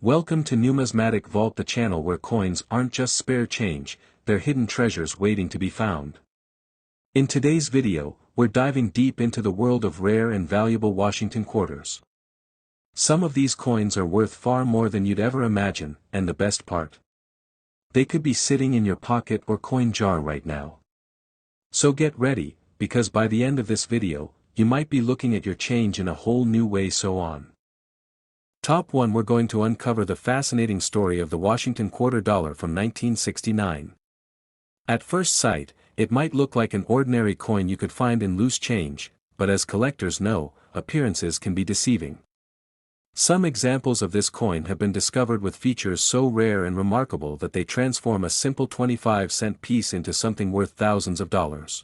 Welcome to Numismatic Vault, the channel where coins aren't just spare change, they're hidden treasures waiting to be found. In today's video, we're diving deep into the world of rare and valuable Washington quarters. Some of these coins are worth far more than you'd ever imagine, and the best part, they could be sitting in your pocket or coin jar right now. So get ready, because by the end of this video, you might be looking at your change in a whole new way. Top 1, we're going to uncover the fascinating story of the Washington quarter dollar from 1969. At first sight, it might look like an ordinary coin you could find in loose change, but as collectors know, appearances can be deceiving. Some examples of this coin have been discovered with features so rare and remarkable that they transform a simple 25-cent piece into something worth thousands of dollars.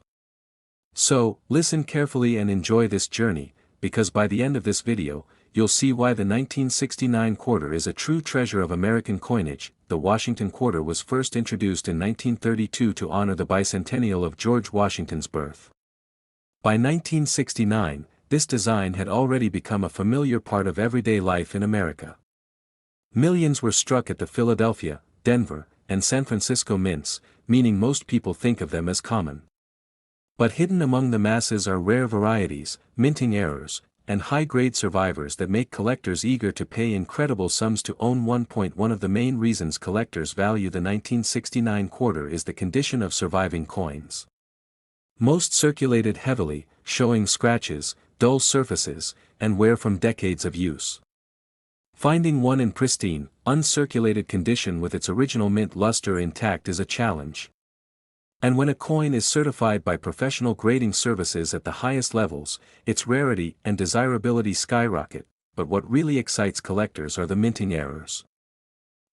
So, listen carefully and enjoy this journey, because by the end of this video, you'll see why the 1969 quarter is a true treasure of American coinage. The Washington quarter was first introduced in 1932 to honor the bicentennial of George Washington's birth. By 1969, this design had already become a familiar part of everyday life in America. Millions were struck at the Philadelphia, Denver, and San Francisco mints, meaning most people think of them as common. But hidden among the masses are rare varieties, minting errors, and high-grade survivors that make collectors eager to pay incredible sums to own one. One of the main reasons collectors value the 1969 quarter is the condition of surviving coins. Most circulated heavily, showing scratches, dull surfaces, and wear from decades of use. Finding one in pristine, uncirculated condition with its original mint luster intact is a challenge. And when a coin is certified by professional grading services at the highest levels, its rarity and desirability skyrocket. But what really excites collectors are the minting errors.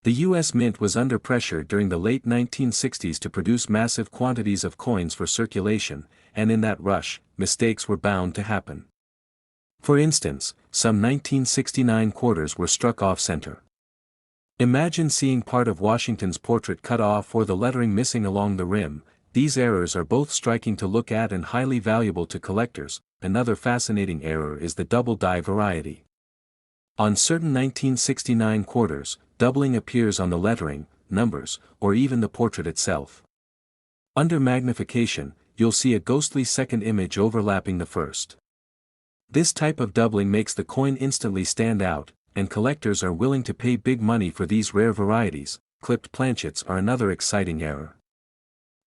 The U.S. Mint was under pressure during the late 1960s to produce massive quantities of coins for circulation, and in that rush, mistakes were bound to happen. For instance, some 1969 quarters were struck off-center. Imagine seeing part of Washington's portrait cut off or the lettering missing along the rim. These errors are both striking to look at and highly valuable to collectors. Another fascinating error is the double die variety. On certain 1969 quarters, doubling appears on the lettering, numbers, or even the portrait itself. Under magnification, you'll see a ghostly second image overlapping the first. This type of doubling makes the coin instantly stand out, and collectors are willing to pay big money for these rare varieties. Clipped planchets are another exciting error.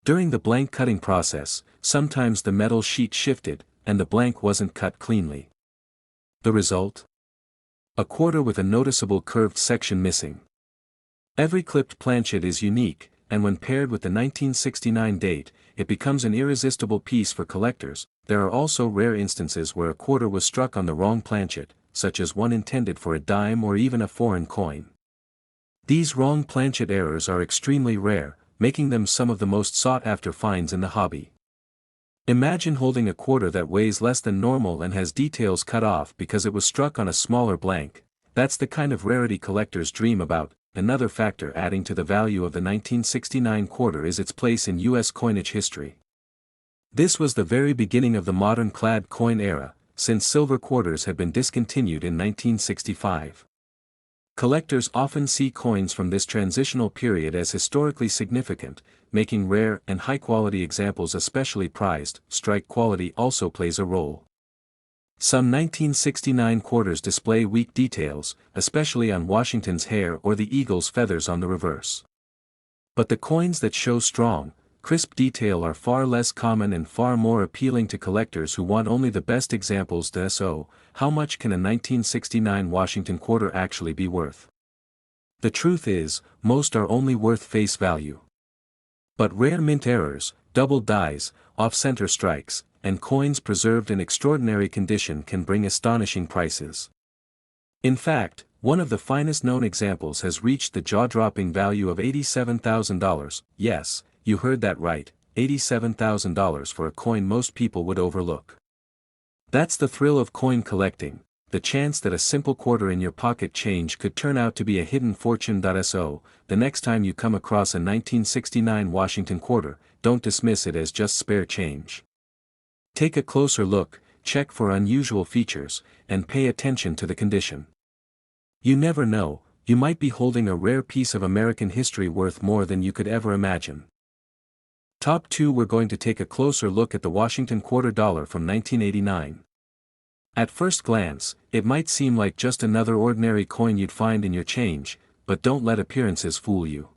During the blank cutting process, sometimes the metal sheet shifted, and the blank wasn't cut cleanly. The result? A quarter with a noticeable curved section missing. Every clipped planchet is unique, and when paired with the 1969 date, it becomes an irresistible piece for collectors. There are also rare instances where a quarter was struck on the wrong planchet, such as one intended for a dime or even a foreign coin. These wrong planchet errors are extremely rare, making them some of the most sought-after finds in the hobby. Imagine holding a quarter that weighs less than normal and has details cut off because it was struck on a smaller blank. That's the kind of rarity collectors dream about. Another factor adding to the value of the 1969 quarter is its place in U.S. coinage history. This was the very beginning of the modern clad coin era, since silver quarters had been discontinued in 1965. Collectors often see coins from this transitional period as historically significant, making rare and high-quality examples especially prized. Strike quality also plays a role. Some 1969 quarters display weak details, especially on Washington's hair or the eagle's feathers on the reverse. But the coins that show strong, crisp detail are far less common and far more appealing to collectors who want only the best examples. So, how much can a 1969 Washington quarter actually be worth? The truth is, most are only worth face value. But rare mint errors, double dies, off-center strikes, and coins preserved in extraordinary condition can bring astonishing prices. In fact, one of the finest known examples has reached the jaw-dropping value of $87,000. Yes, you heard that right, $87,000 for a coin most people would overlook. That's the thrill of coin collecting, the chance that a simple quarter in your pocket change could turn out to be a hidden fortune. So, the next time you come across a 1969 Washington quarter, don't dismiss it as just spare change. Take a closer look, check for unusual features, and pay attention to the condition. You never know, you might be holding a rare piece of American history worth more than you could ever imagine. Top 2. We're going to take a closer look at the Washington Quarter dollar from 1989. At first glance, it might seem like just another ordinary coin you'd find in your change, but don't let appearances fool you.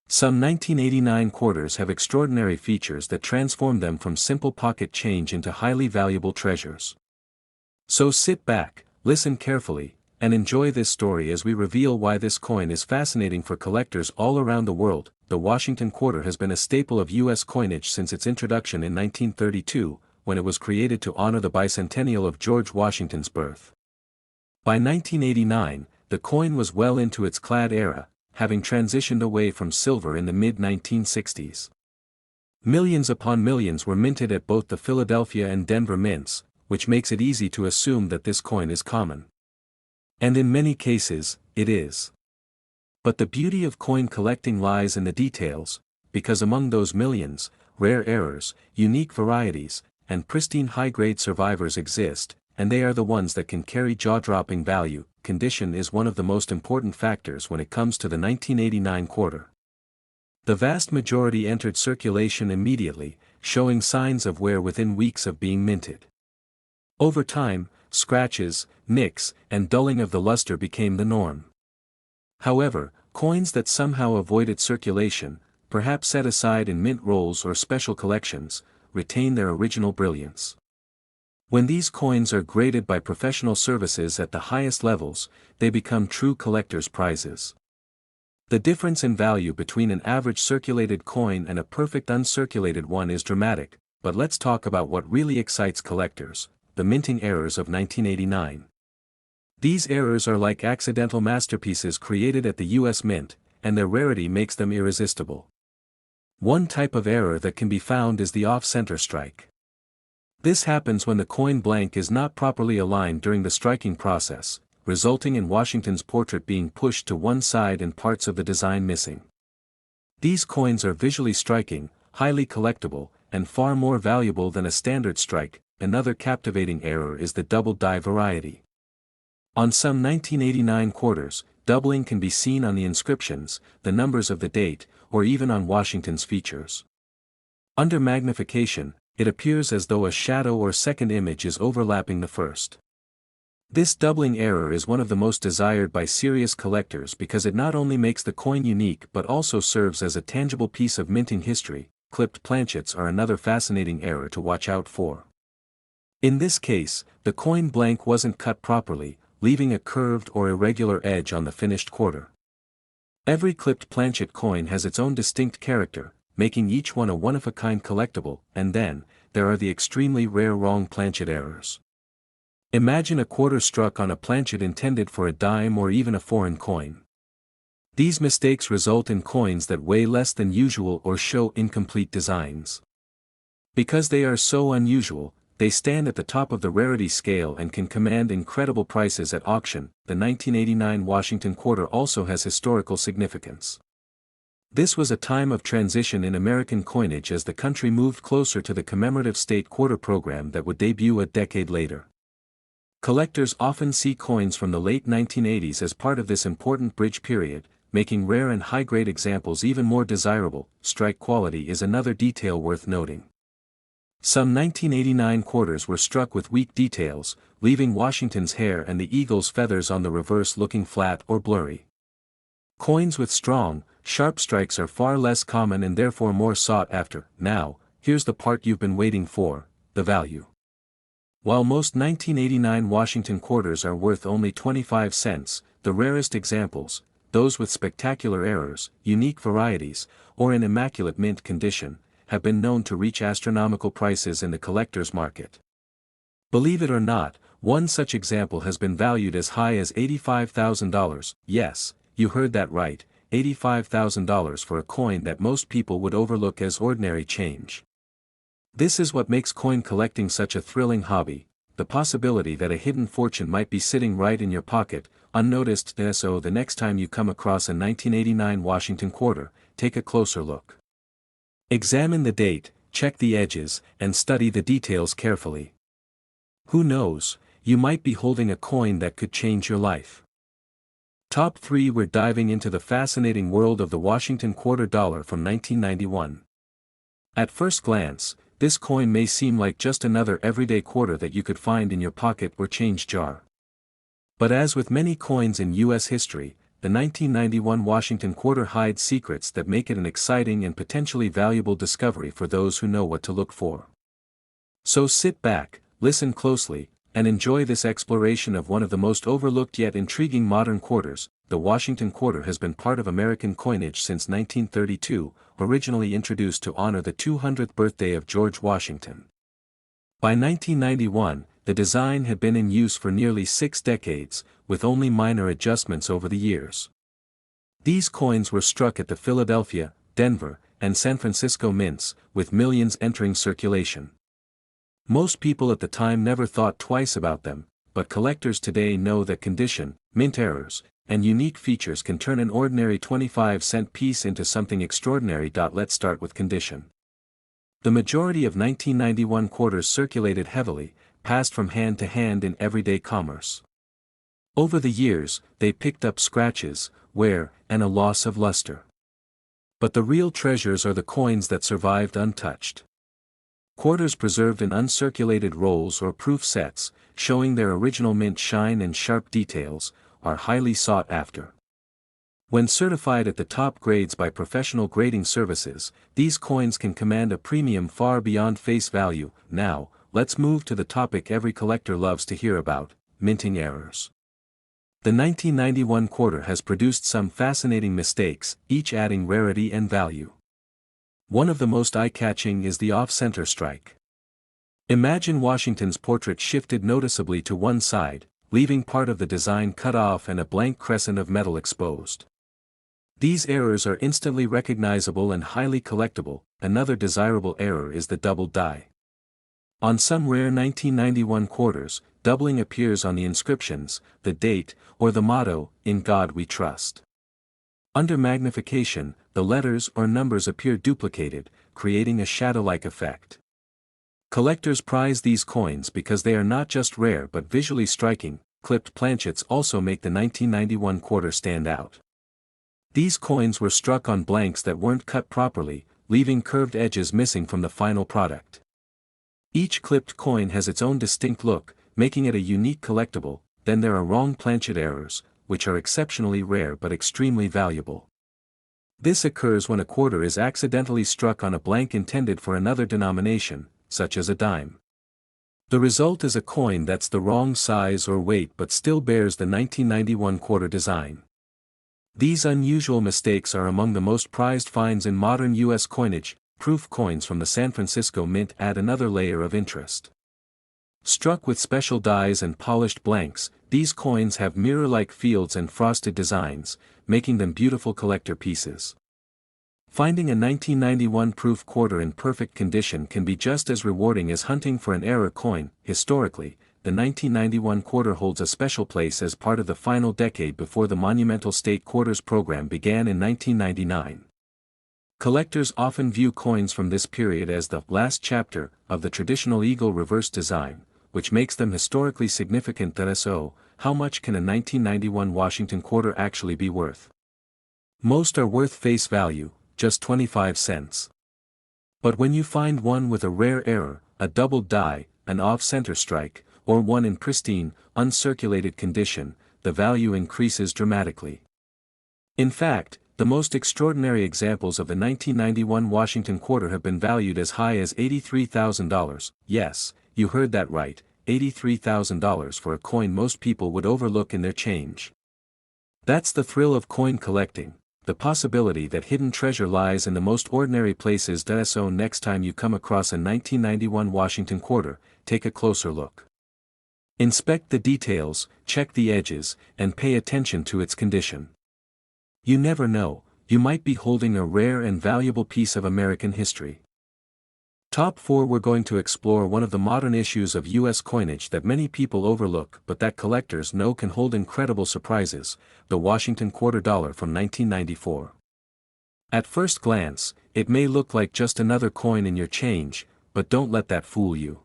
Some 1989 quarters have extraordinary features that transform them from simple pocket change into highly valuable treasures. So sit back, listen carefully, and enjoy this story as we reveal why this coin is fascinating for collectors all around the world. The Washington Quarter has been a staple of U.S. coinage since its introduction in 1932, when it was created to honor the bicentennial of George Washington's birth. By 1989, the coin was well into its clad era, having transitioned away from silver in the mid-1960s. Millions upon millions were minted at both the Philadelphia and Denver mints, which makes it easy to assume that this coin is common. And in many cases, it is. But the beauty of coin collecting lies in the details, because among those millions, rare errors, unique varieties, and pristine high-grade survivors exist, and they are the ones that can carry jaw-dropping value. Condition is one of the most important factors when it comes to the 1989 quarter. The vast majority entered circulation immediately, showing signs of wear within weeks of being minted. Over time, scratches, nicks, and dulling of the luster became the norm. However, coins that somehow avoided circulation, perhaps set aside in mint rolls or special collections, retain their original brilliance. When these coins are graded by professional services at the highest levels, they become true collector's prizes. The difference in value between an average circulated coin and a perfect uncirculated one is dramatic, but let's talk about what really excites collectors: the minting errors of 1989. These errors are like accidental masterpieces created at the U.S. Mint, and their rarity makes them irresistible. One type of error that can be found is the off-center strike. This happens when the coin blank is not properly aligned during the striking process, resulting in Washington's portrait being pushed to one side and parts of the design missing. These coins are visually striking, highly collectible, and far more valuable than a standard strike. Another captivating error is the double die variety. On some 1989 quarters, doubling can be seen on the inscriptions, the numbers of the date, or even on Washington's features. Under magnification, it appears as though a shadow or second image is overlapping the first. This doubling error is one of the most desired by serious collectors because it not only makes the coin unique but also serves as a tangible piece of minting history. Clipped planchets are another fascinating error to watch out for. In this case, the coin blank wasn't cut properly, leaving a curved or irregular edge on the finished quarter. Every clipped planchet coin has its own distinct character, making each one a one-of-a-kind collectible. And then, there are the extremely rare wrong planchet errors. Imagine a quarter struck on a planchet intended for a dime or even a foreign coin. These mistakes result in coins that weigh less than usual or show incomplete designs. Because they are so unusual, they stand at the top of the rarity scale and can command incredible prices at auction. The 1989 Washington Quarter also has historical significance. This was a time of transition in American coinage as the country moved closer to the commemorative state quarter program that would debut a decade later. Collectors often see coins from the late 1980s as part of this important bridge period, making rare and high-grade examples even more desirable. Strike quality is another detail worth noting. Some 1989 quarters were struck with weak details, leaving Washington's hair and the eagle's feathers on the reverse looking flat or blurry. Coins with strong, sharp strikes are far less common and therefore more sought after. Now, here's the part you've been waiting for: the value. While most 1989 Washington quarters are worth only 25 cents, the rarest examples, those with spectacular errors, unique varieties, or in immaculate mint condition, have been known to reach astronomical prices in the collector's market. Believe it or not, one such example has been valued as high as $85,000, yes, you heard that right, $85,000 for a coin that most people would overlook as ordinary change. This is what makes coin collecting such a thrilling hobby, the possibility that a hidden fortune might be sitting right in your pocket, unnoticed. So the next time you come across a 1989 Washington Quarter, take a closer look. Examine the date, check the edges, and study the details carefully. Who knows, you might be holding a coin that could change your life. Top 3. We're diving into the fascinating world of the Washington Quarter dollar from 1991. At first glance, this coin may seem like just another everyday quarter that you could find in your pocket or change jar. But as with many coins in U.S. history, the 1991 Washington Quarter hides secrets that make it an exciting and potentially valuable discovery for those who know what to look for. So sit back, listen closely, and enjoy this exploration of one of the most overlooked yet intriguing modern quarters. The Washington Quarter has been part of American coinage since 1932, originally introduced to honor the 200th birthday of George Washington. By 1991, the design had been in use for nearly 6 decades, with only minor adjustments over the years. These coins were struck at the Philadelphia, Denver, and San Francisco mints, with millions entering circulation. Most people at the time never thought twice about them, but collectors today know that condition, mint errors, and unique features can turn an ordinary 25-cent piece into something extraordinary. Let's start with condition. The majority of 1991 quarters circulated heavily, passed from hand to hand in everyday commerce. Over the years, they picked up scratches, wear, and a loss of luster. But the real treasures are the coins that survived untouched. Quarters preserved in uncirculated rolls or proof sets, showing their original mint shine and sharp details, are highly sought after. When certified at the top grades by professional grading services, these coins can command a premium far beyond face value. Now, let's move to the topic every collector loves to hear about: minting errors. The 1991 quarter has produced some fascinating mistakes, each adding rarity and value. One of the most eye-catching is the off-center strike. Imagine Washington's portrait shifted noticeably to one side, leaving part of the design cut off and a blank crescent of metal exposed. These errors are instantly recognizable and highly collectible. Another desirable error is the doubled die. On some rare 1991 quarters, doubling appears on the inscriptions, the date, or the motto, "In God We Trust." Under magnification, the letters or numbers appear duplicated, creating a shadow-like effect. Collectors prize these coins because they are not just rare but visually striking. Clipped planchets also make the 1991 quarter stand out. These coins were struck on blanks that weren't cut properly, leaving curved edges missing from the final product. Each clipped coin has its own distinct look, making it a unique collectible. Then there are wrong planchet errors, which are exceptionally rare but extremely valuable. This occurs when a quarter is accidentally struck on a blank intended for another denomination, such as a dime. The result is a coin that's the wrong size or weight but still bears the 1991 quarter design. These unusual mistakes are among the most prized finds in modern U.S. coinage. Proof coins from the San Francisco Mint add another layer of interest. Struck with special dies and polished blanks, these coins have mirror-like fields and frosted designs, making them beautiful collector pieces. Finding a 1991 proof quarter in perfect condition can be just as rewarding as hunting for an error coin. Historically, the 1991 quarter holds a special place as part of the final decade before the monumental state quarters program began in 1999. Collectors often view coins from this period as the last chapter of the traditional eagle reverse design, which makes them historically significant. So, how much can a 1991 Washington quarter actually be worth? Most are worth face value, just 25 cents. But when you find one with a rare error, a doubled die, an off-center strike, or one in pristine, uncirculated condition, the value increases dramatically. In fact, the most extraordinary examples of the 1991 Washington quarter have been valued as high as $83,000. Yes, you heard that right, $83,000 for a coin most people would overlook in their change. That's the thrill of coin collecting, the possibility that hidden treasure lies in the most ordinary places. So next time you come across a 1991 Washington quarter, take a closer look. Inspect the details, check the edges, and pay attention to its condition. You never know, you might be holding a rare and valuable piece of American history. Top 4. We're going to explore one of the modern issues of U.S. coinage that many people overlook but that collectors know can hold incredible surprises: the Washington quarter dollar from 1994. At first glance, it may look like just another coin in your change, but don't let that fool you.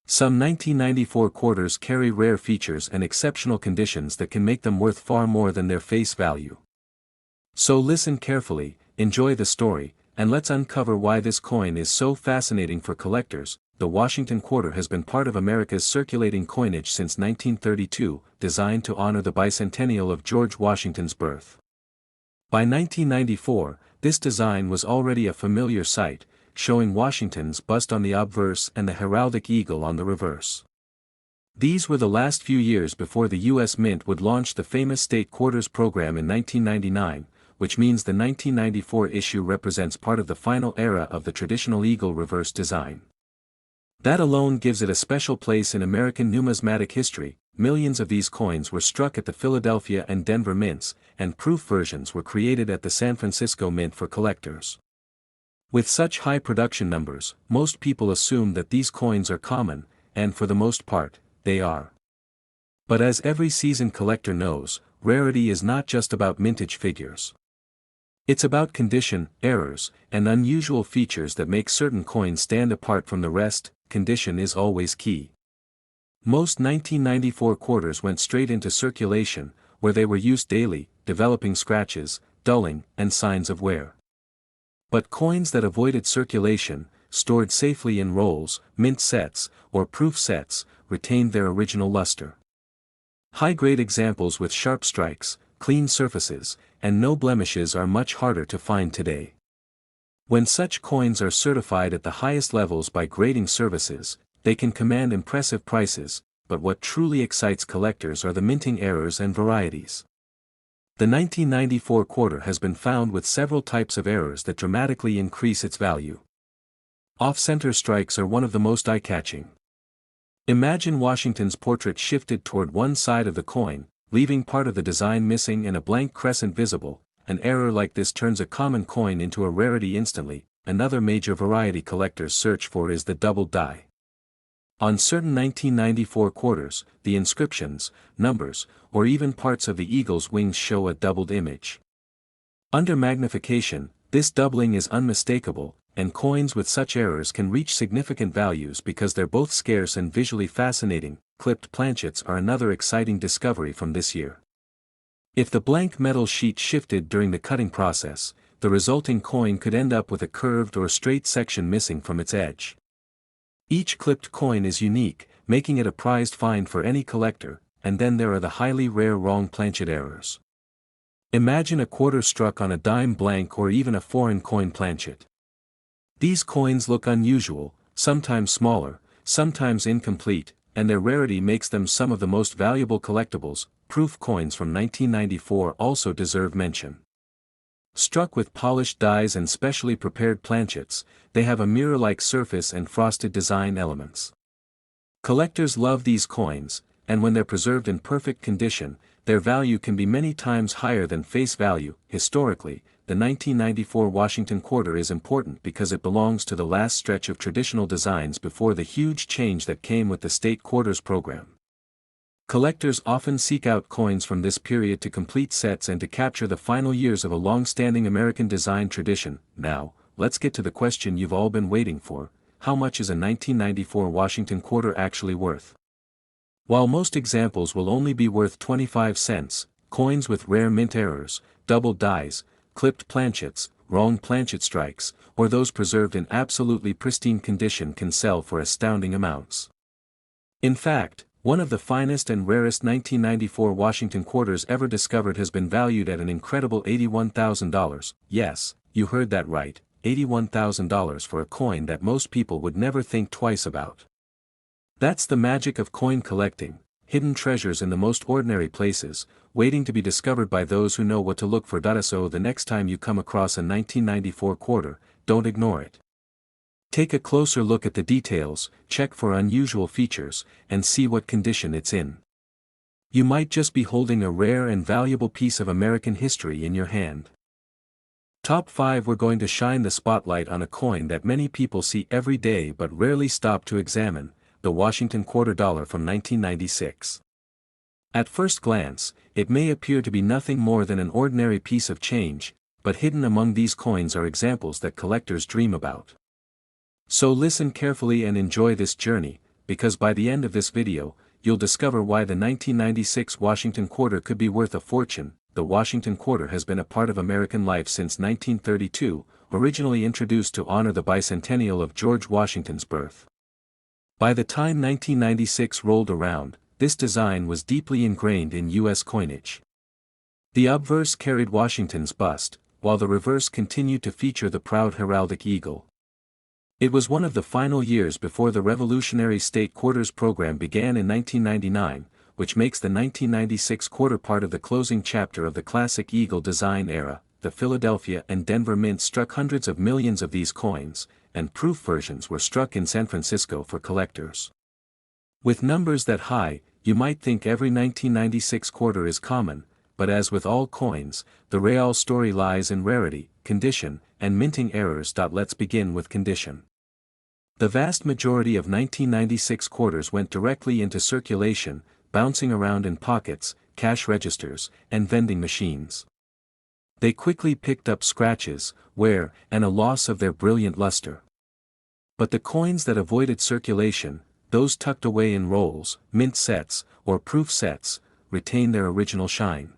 Some 1994 quarters carry rare features and exceptional conditions that can make them worth far more than their face value. So listen carefully, enjoy the story, and let's uncover why this coin is so fascinating for collectors. The Washington Quarter has been part of America's circulating coinage since 1932, designed to honor the bicentennial of George Washington's birth. By 1994, this design was already a familiar sight, showing Washington's bust on the obverse and the heraldic eagle on the reverse. These were the last few years before the U.S. Mint would launch the famous State Quarters program in 1999, which means the 1994 issue represents part of the final era of the traditional eagle reverse design. That alone gives it a special place in American numismatic history. Millions of these coins were struck at the Philadelphia and Denver mints, and proof versions were created at the San Francisco Mint for collectors. With such high production numbers, most people assume that these coins are common, and for the most part, they are. But as every seasoned collector knows, rarity is not just about mintage figures. It's about condition, errors, and unusual features that make certain coins stand apart from the rest. Condition is always key. Most 1994 quarters went straight into circulation, where they were used daily, developing scratches, dulling, and signs of wear. But coins that avoided circulation, stored safely in rolls, mint sets, or proof sets, retained their original luster. High-grade examples with sharp strikes, clean surfaces, and no blemishes are much harder to find today. When such coins are certified at the highest levels by grading services, they can command impressive prices, but what truly excites collectors are the minting errors and varieties. The 1994 quarter has been found with several types of errors that dramatically increase its value. Off-center strikes are one of the most eye-catching. Imagine Washington's portrait shifted toward one side of the coin, leaving part of the design missing and a blank crescent visible. An error like this turns a common coin into a rarity instantly. Another major variety collectors search for is the doubled die. On certain 1994 quarters, the inscriptions, numbers, or even parts of the eagle's wings show a doubled image. Under magnification, this doubling is unmistakable, and coins with such errors can reach significant values because they're both scarce and visually fascinating. Clipped planchets are another exciting discovery from this year. If the blank metal sheet shifted during the cutting process, the resulting coin could end up with a curved or straight section missing from its edge. Each clipped coin is unique, making it a prized find for any collector, and then there are the highly rare wrong planchet errors. Imagine a quarter struck on a dime blank or even a foreign coin planchet. These coins look unusual, sometimes smaller, sometimes incomplete, and their rarity makes them some of the most valuable collectibles. Proof coins from 1994 also deserve mention. Struck with polished dies and specially prepared planchets, they have a mirror-like surface and frosted design elements. Collectors love these coins, and when they're preserved in perfect condition, their value can be many times higher than face value. Historically, the 1994 Washington Quarter is important because it belongs to the last stretch of traditional designs before the huge change that came with the State Quarters program. Collectors often seek out coins from this period to complete sets and to capture the final years of a long-standing American design tradition. Now, let's get to the question you've all been waiting for: how much is a 1994 Washington Quarter actually worth? While most examples will only be worth 25 cents, coins with rare mint errors, doubled dies, clipped planchets, wrong planchet strikes, or those preserved in absolutely pristine condition can sell for astounding amounts. In fact, one of the finest and rarest 1994 Washington quarters ever discovered has been valued at an incredible $81,000. Yes, you heard that right, $81,000 for a coin that most people would never think twice about. That's the magic of coin collecting, hidden treasures in the most ordinary places, waiting to be discovered by those who know what to look for. So the next time you come across a 1994 quarter, don't ignore it. Take a closer look at the details, check for unusual features, and see what condition it's in. You might just be holding a rare and valuable piece of American history in your hand. Top 5. We're going to shine the spotlight on a coin that many people see every day but rarely stop to examine: the Washington Quarter Dollar from 1996. At first glance, it may appear to be nothing more than an ordinary piece of change, but hidden among these coins are examples that collectors dream about. So listen carefully and enjoy this journey, because by the end of this video, you'll discover why the 1996 Washington Quarter could be worth a fortune. The Washington Quarter has been a part of American life since 1932, originally introduced to honor the bicentennial of George Washington's birth. By the time 1996 rolled around, this design was deeply ingrained in U.S. coinage. The obverse carried Washington's bust, while the reverse continued to feature the proud heraldic eagle. It was one of the final years before the Revolutionary State Quarters program began in 1999, which makes the 1996 quarter part of the closing chapter of the classic eagle design era. The Philadelphia and Denver mints struck hundreds of millions of these coins, and proof versions were struck in San Francisco for collectors. With numbers that high, you might think every 1996 quarter is common, but as with all coins, the real story lies in rarity, condition, and minting errors. Let's begin with condition. The vast majority of 1996 quarters went directly into circulation, bouncing around in pockets, cash registers, and vending machines. They quickly picked up scratches, wear, and a loss of their brilliant luster. But the coins that avoided circulation, those tucked away in rolls, mint sets, or proof sets, retain their original shine.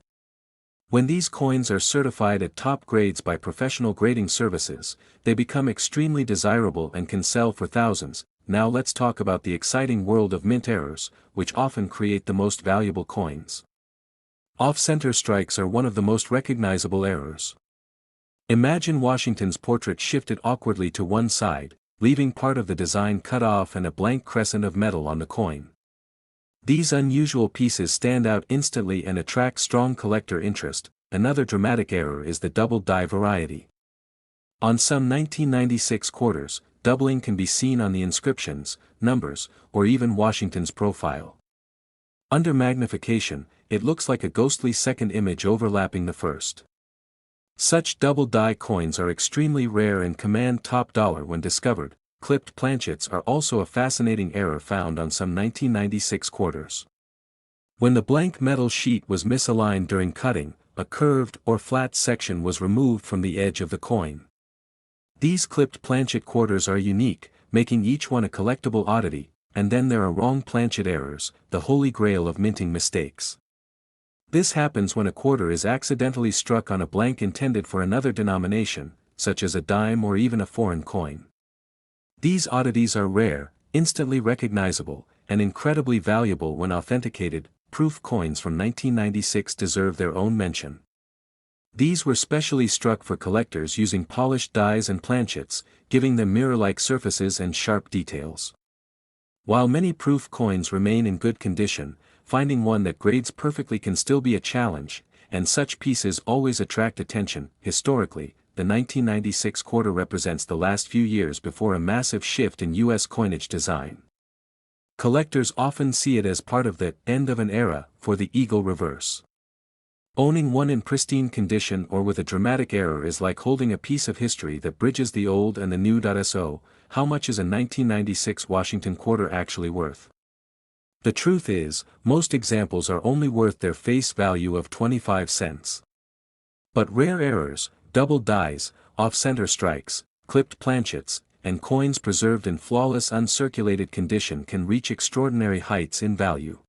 When these coins are certified at top grades by professional grading services, they become extremely desirable and can sell for thousands. Now let's talk about the exciting world of mint errors, which often create the most valuable coins. Off-center strikes are one of the most recognizable errors. Imagine Washington's portrait shifted awkwardly to one side, leaving part of the design cut off and a blank crescent of metal on the coin. These unusual pieces stand out instantly and attract strong collector interest. Another dramatic error is the double die variety. On some 1996 quarters, doubling can be seen on the inscriptions, numbers, or even Washington's profile. Under magnification, it looks like a ghostly second image overlapping the first. Such double die coins are extremely rare and command top dollar when discovered. Clipped planchets are also a fascinating error found on some 1996 quarters. When the blank metal sheet was misaligned during cutting, a curved or flat section was removed from the edge of the coin. These clipped planchet quarters are unique, making each one a collectible oddity. And then there are wrong planchet errors, the holy grail of minting mistakes. This happens when a quarter is accidentally struck on a blank intended for another denomination, such as a dime or even a foreign coin. These oddities are rare, instantly recognizable, and incredibly valuable when authenticated. Proof coins from 1996 deserve their own mention. These were specially struck for collectors using polished dies and planchets, giving them mirror-like surfaces and sharp details. While many proof coins remain in good condition, finding one that grades perfectly can still be a challenge, and such pieces always attract attention. Historically, the 1996 quarter represents the last few years before a massive shift in U.S. coinage design. Collectors often see it as part of the end of an era for the eagle reverse. Owning one in pristine condition or with a dramatic error is like holding a piece of history that bridges the old and the new. So, how much is a 1996 Washington quarter actually worth? The truth is, most examples are only worth their face value of 25 cents. But rare errors, double dies, off-center strikes, clipped planchets, and coins preserved in flawless uncirculated condition can reach extraordinary heights in value.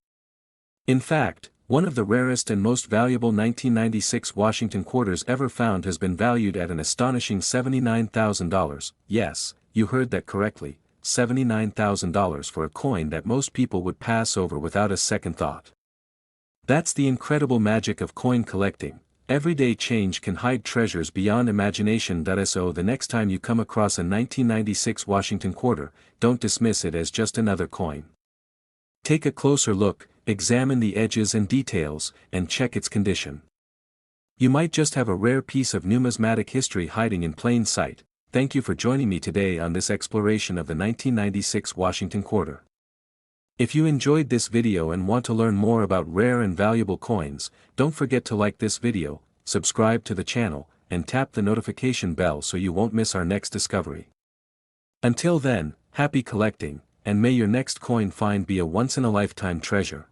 In fact, one of the rarest and most valuable 1996 Washington quarters ever found has been valued at an astonishing $79,000. Yes, you heard that correctly, $79,000 for a coin that most people would pass over without a second thought. That's the incredible magic of coin collecting. Everyday change can hide treasures beyond imagination. So the next time you come across a 1996 Washington quarter, don't dismiss it as just another coin. Take a closer look, examine the edges and details, and check its condition. You might just have a rare piece of numismatic history hiding in plain sight. Thank you for joining me today on this exploration of the 1996 Washington Quarter. If you enjoyed this video and want to learn more about rare and valuable coins, don't forget to like this video, subscribe to the channel, and tap the notification bell so you won't miss our next discovery. Until then, happy collecting, and may your next coin find be a once-in-a-lifetime treasure.